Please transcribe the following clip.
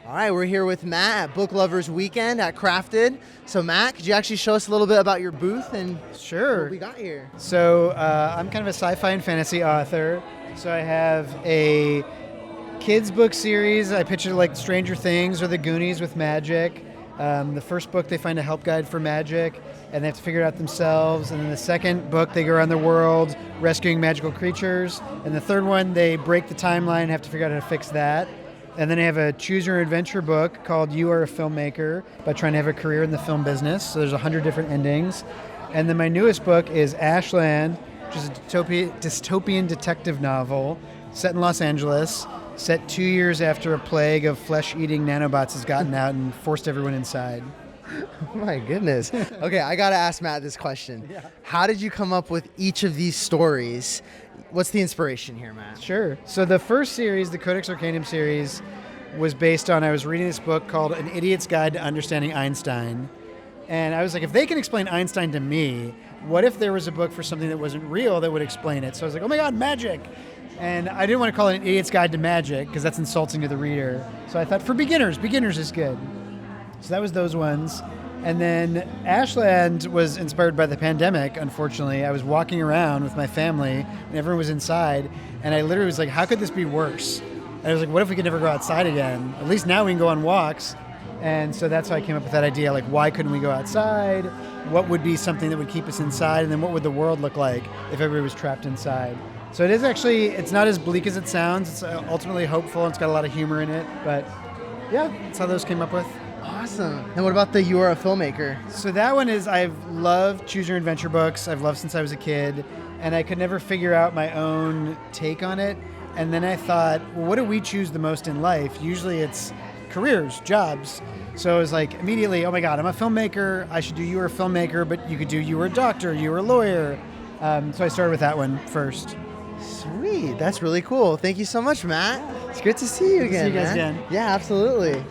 All right, we're here with Matt at Book Lovers Weekend at Crafted. So Matt, could you actually show us a little bit about your booth and Sure. what we got here? So I'm kind of a sci-fi and fantasy author. So I have a kids book series. I picture like Stranger Things or The Goonies with magic. The first book, they find a help guide for magic, and they have to figure it out themselves. And then the second book, they go around the world rescuing magical creatures. And the third one, they break the timeline and have to figure out how to fix that. And then I have a choose your adventure book called You Are A Filmmaker, about trying to have a career in the film business. So there's 100 different endings. And then my newest book is Ashland, which is a dystopian detective novel set in Los Angeles, set 2 years after a plague of flesh-eating nanobots has gotten out and forced everyone inside. Oh my goodness. Okay, I got to ask Matt this question. Yeah. How did you come up with each of these stories? What's the inspiration here, Matt? Sure. So the first series, the Codex Arcanum series, was based on, I was reading this book called An Idiot's Guide to Understanding Einstein. And I was like, if they can explain Einstein to me, what if there was a book for something that wasn't real that would explain it? So I was like, oh my God, magic. And I didn't want to call it An Idiot's Guide to Magic because that's insulting to the reader. So I thought for beginners is good. So that was those ones. And then Ashland was inspired by the pandemic, unfortunately. I was walking around with my family and everyone was inside. And I literally was like, how could this be worse? And I was like, what if we could never go outside again? At least now we can go on walks. And so that's how I came up with that idea. Like, why couldn't we go outside? What would be something that would keep us inside? And then what would the world look like if everybody was trapped inside? So it is actually, it's not as bleak as it sounds. It's ultimately hopeful. It's got a lot of humor in it. But yeah, that's how those came up with. Awesome. And what about the You Are A Filmmaker? So that one is, I've loved choose your adventure books. I've loved since I was a kid. And I could never figure out my own take on it. And then I thought, well, what do we choose the most in life? Usually it's careers, jobs. So I was like, immediately, oh my God, I'm a filmmaker. I should do You Are A Filmmaker, but you could do You Were a Doctor, You Were a Lawyer. So I started with that one first. Sweet. That's really cool. Thank you so much, Matt. It's good to see you again, See you guys man. again. Yeah, absolutely.